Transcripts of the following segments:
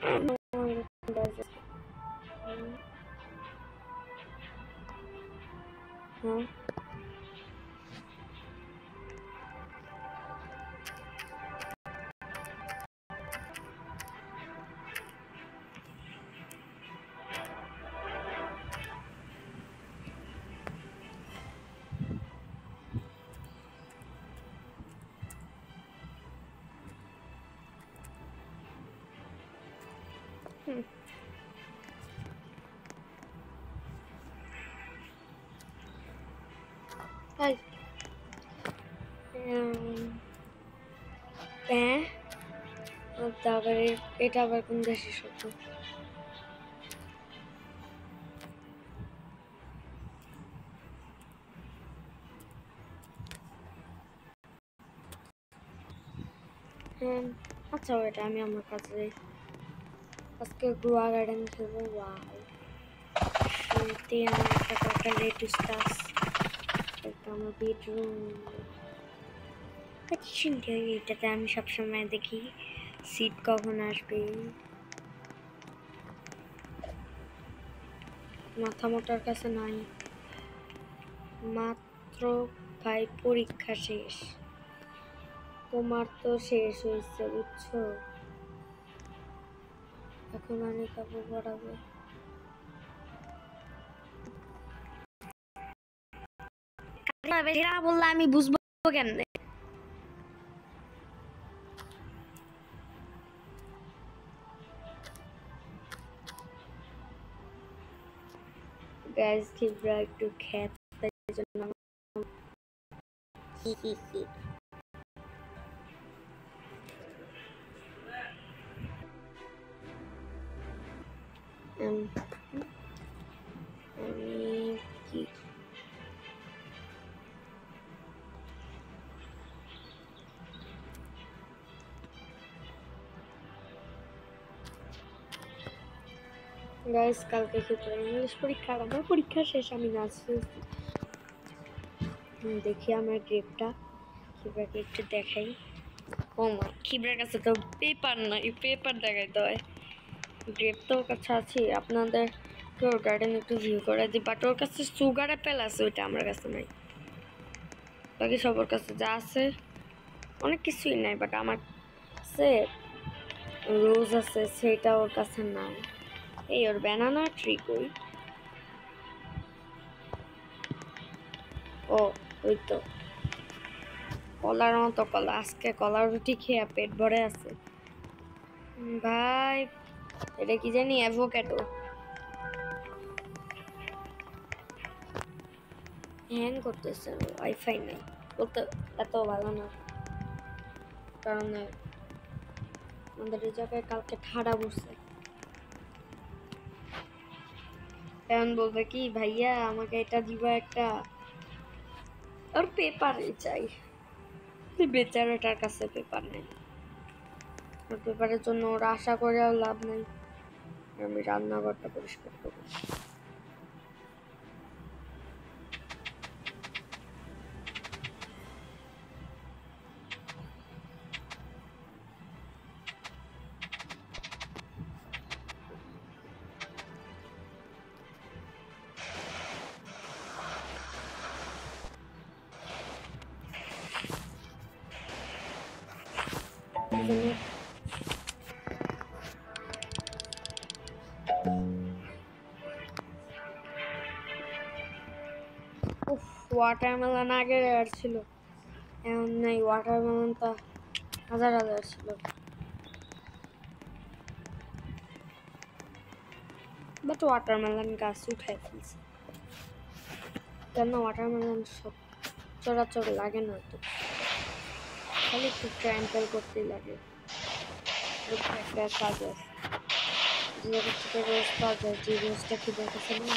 Huh? Ay. তারপরে এটা আবার কোন দেশের শব্দ? আচ্ছা এটা আমি আমার কাছে যাই। আজকে গোয়া গার্ডেন খেলবো। ওয়াও, শুনতে আমার একটা কথা লেটেস্ট কাজ। এটা আমার বেডরুম। শুনতে এটাতে আমি সবসময় দেখি সিট কখন আসবে। মাথা মোটার কাছে নাই, মাত্র ভাই পরীক্ষা শেষ। তোমার তো শেষ হয়েছে বুঝছো, এখন আমি কাপড় পরাবো। বললে আমি বুঝবো কেমনে? গাইস কিবরা একটু খ্যাত জন্য আমি কি গাইস কালকে ক্ষেত্রে ইংলিশ পরীক্ষা, আমার পরীক্ষা শেষ, আমি নাচ দেখি আমার গ্রেপটা খিবরাকে একটু দেখাই। ও মা, খিবরার কাছে তো পেপার নাই, পেপার দেখাইতে হয়। গ্রেপ তো ওর কাছে আছে, আপনাদের ওর গার্ডেন একটু ভিউ করে দিই, বাট ওর কাছে সুগার অ্যাপেল আছে, ওইটা আমার কাছে নাই। বাকি সবার কাছে যা আছে অনেক কিছুই নাই, বাট আমার কাছে রোজ আছে, সেটা ওর কাছে নাই। এই ওর ব্যানানা ট্রি কই? ও ওই তো কলার মতো কলা, আজকে কলার রুটি খেয়ে পেট ভরে আছে ভাই। এটা কি জানি অ্যাভোক্যাডো। হ্যাং করতেছে, ওয়াইফাই নাই বলতে এত ভালো না, কারণ আমাদের এই জায়গায় কালকে ঠাডা বসছে। এখন বলবে কি ভাইয়া আমাকে এটা দিবা একটা, ওর পেপারে চাই, বেচারাটার কাছে পেপার নেই। ওর পেপারের জন্য ওরা আশা করেও লাভ নেই। আমি রান্নাঘরটা পরিষ্কার করবো। উফ, ওয়াটারমেলন আগে রেয়ার ছিল, এখন নাই। ওয়াটারমেলনটা হাজার হাজার ছিল, বাট ওয়াটারমেলন গাছ উঠাই ফেলছে। কেন ওয়াটারমেলন সব চরাচর লাগে না তো, খালি একটু ট্রাম্পেল করতেই লাগে। একটা কাজ আছে, যে থেকে রোজ পাওয়া যায়, যে রোজটা খিদের কাছে না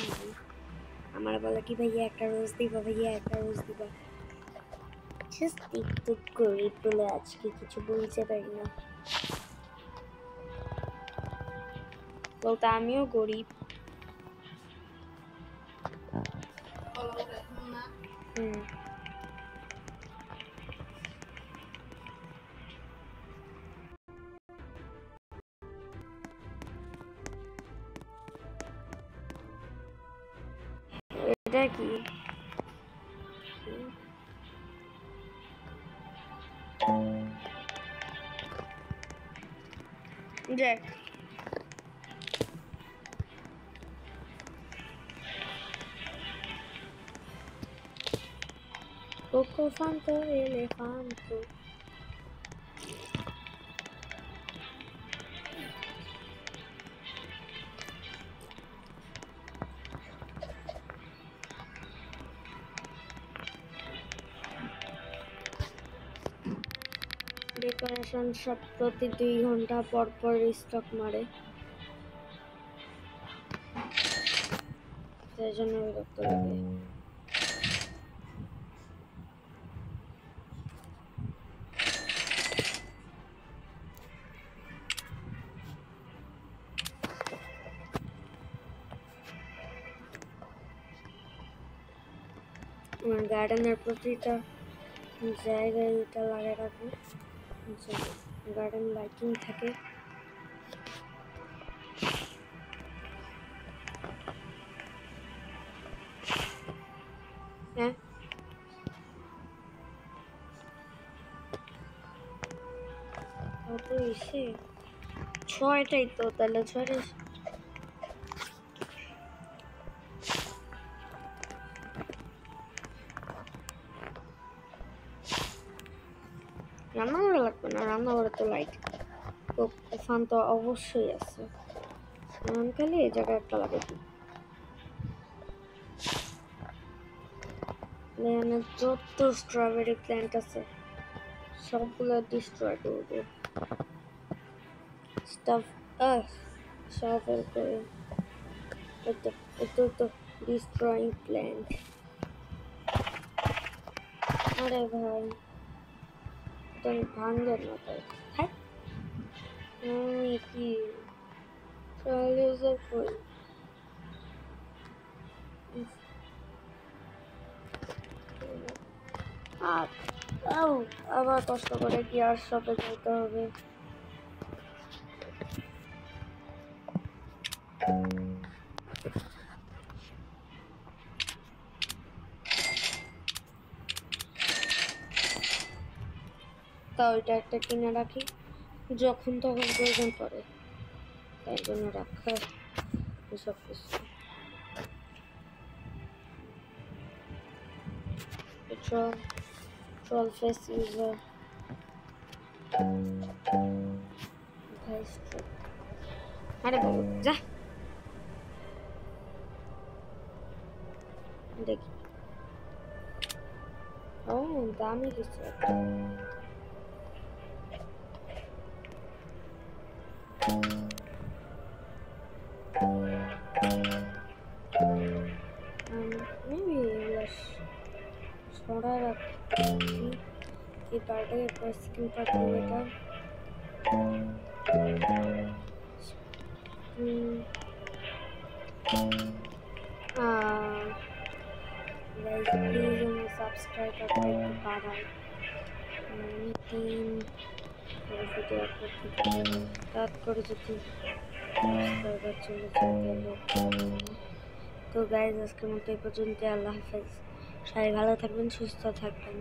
আমার বলে কি ভাইয়া একটা রোজ দিবা, ভাইয়া একটা রোজ দিবা। জাস্ট একটু গরিব বলে আজকে কিছু বলতে পারি না, বলতে আমিও গরিব। কি দেখ Coco Fanto, elefanto. ডেকোরেশন সব প্রতি 2 ঘন্টা পর পর রিস্টক মারে, সেই জন্য বিরক্ত লাগে। আমার গার্ডেনের প্রতিটা জায়গায় এটা লাগিয়ে রাখবো, গার্ডেন লাইটিং থাকে। হ্যাঁ কত এসে 6টাই তো, তাহলে 6টাই রান্না করা লাগবে না, রান্না করে তো লাইট ফান তো অবশ্যই আছে। খালি এই জায়গায় একটা লাগে দিই, এখানে যত স্ট্রবেরি প্ল্যান্ট আছে সবগুলো ডিস্ট্রয় করবো, স্টাফ সফল করে তো ডিস্ট্রয়িং প্ল্যান্ট। আরে ভাই তুমি ভাঙবেন না তাই, হ্যাঁ কি কই আবার কষ্ট করে কি আর শপে যেতে হবে। তা ওইটা একটা কিনে রাখি, যখন তখন প্রয়োজন পড়ে, তাই জন্য রাখা এসব কিছু। Troll face user আরে বাবু যা দেখি। ও দামি কিছু একটা, maybe ছড়া রাখি কি পার্টে একটা স্কিন পার্ট এটা guys please আমার সাবস্ক্রাইবারটা একটু বাড়াও, 3 ভিডিও আপলোড করতে কাট করে যদি সাবস্ক্রাইবার চলে যায়। তো গাইজ আজকের মতো এই পর্যন্ত, আল্লাহ হাফেজ, সবাই ভালো থাকবেন, সুস্থ থাকবেন।